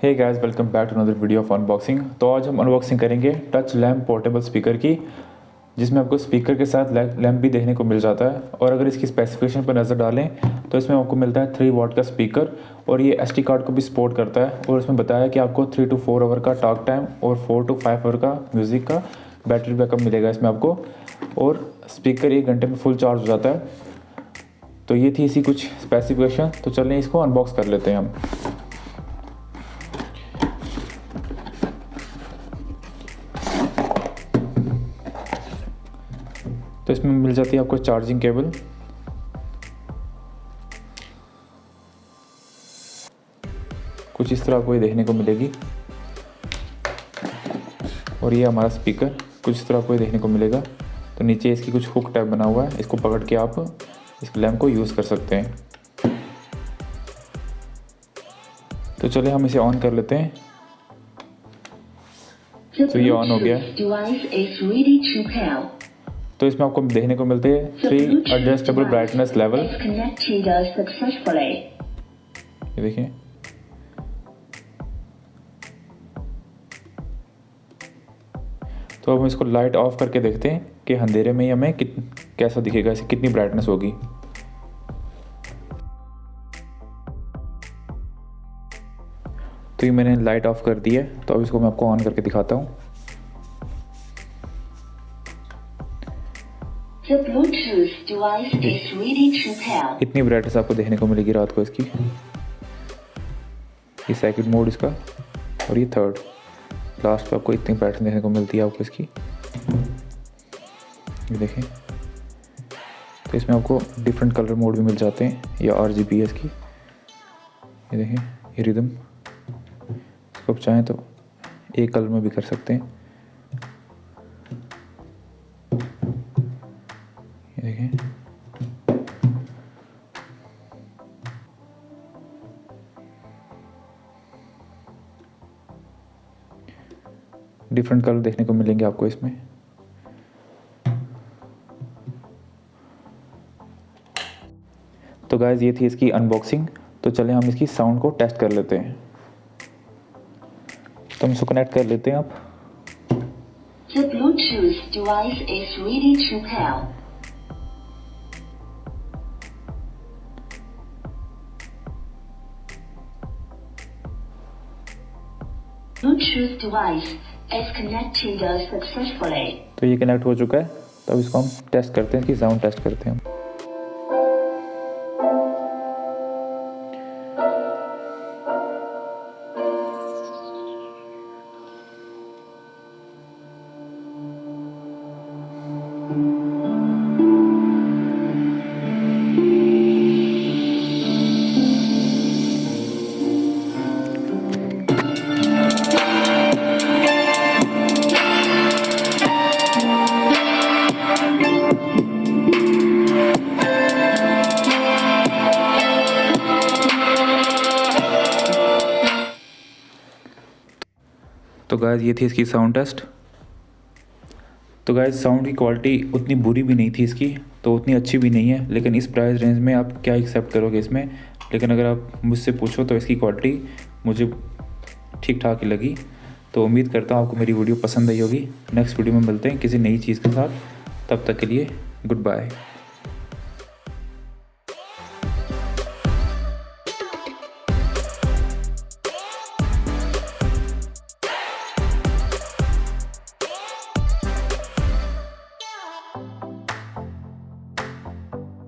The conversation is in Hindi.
Hey guys, welcome back to another video of unboxing. तो आज हम अनबॉक्सिंग करेंगे टच लैम्प पोर्टेबल स्पीकर की, जिसमें आपको स्पीकर के साथ लैम्प भी देखने को मिल जाता है। और अगर इसकी स्पेसिफिकेशन पर नज़र डालें तो इसमें आपको मिलता है 3 वाट का स्पीकर और ये SD कार्ड को भी सपोर्ट करता है। और इसमें बताया कि आपको 3 to 4 आवर का टॉक टाइम और 4 to 5 आवर का म्यूज़िक का बैटरी बैकअप मिलेगा इसमें आपको। और स्पीकर 1 घंटे में फुल चार्ज हो जाता है। तो ये थी इसी कुछ स्पेसिफिकेशन। तो चलें इसको अनबॉक्स कर लेते हैं हम। तो इसमें मिल जाती है आपको चार्जिंग केबल, कुछ इस तरह आपको ये देखने को मिलेगी। और ये हमारा स्पीकर कुछ इस तरह आपको ये देखने को मिलेगा। तो नीचे इसकी कुछ हुक टाइप बना हुआ है, इसको पकड़ के आप इस लैम्प को यूज़ कर सकते हैं। तो चलिए हम इसे ऑन कर लेते हैं। तो ये ऑन हो गया है। तो इसमें आपको देखने को मिलते हैं 3 एडजस्टेबल ब्राइटनेस लेवल। ये देखिए, तो अब हम इसको लाइट ऑफ करके देखते हैं कि अंधेरे में ही हमें कैसा दिखेगा, इसे कितनी ब्राइटनेस होगी। तो ये मैंने लाइट ऑफ कर दी है। तो अब इसको मैं आपको ऑन करके दिखाता हूँ। इतनी ब्राइटनेस आपको देखने को मिलेगी रात को इसकी। ये सेकंड मोड इसका और ये थर्ड। लास्ट पे आपको इतनी ब्राइटनेस देखने को मिलती है आपको इसकी। ये देखें, तो इसमें आपको डिफरेंट कलर मोड भी मिल जाते हैं। या RGB है इसकी। ये देखें, ये रिदम, इसको आप चाहें तो एक कलर में भी कर सकते हैं। ये देखें, डिफरेंट कलर देखने को मिलेंगे आपको इसमें। तो गाइस, ये थी इसकी अनबॉक्सिंग। तो चलें हम इसकी साउंड को टेस्ट कर लेते हैं। तो हम इसको कनेक्ट कर लेते हैं आप। The Bluetooth device is ready to pair. Bluetooth device is connected successfully. तो ये कनेक्ट हो चुका है। तो अब इसको हम टेस्ट करते हैं, इसकी साउंड टेस्ट करते हैं हम। तो गाइस, ये थी इसकी साउंड टेस्ट। तो गाइस, साउंड की क्वालिटी उतनी बुरी भी नहीं थी इसकी, तो उतनी अच्छी भी नहीं है। लेकिन इस प्राइस रेंज में आप क्या एक्सेप्ट करोगे इसमें। लेकिन अगर आप मुझसे पूछो तो इसकी क्वालिटी मुझे ठीक ठाक ही लगी। तो उम्मीद करता हूँ आपको मेरी वीडियो पसंद आई होगी। नेक्स्ट वीडियो में मिलते हैं किसी नई चीज़ के साथ। तब तक के लिए गुड बाय।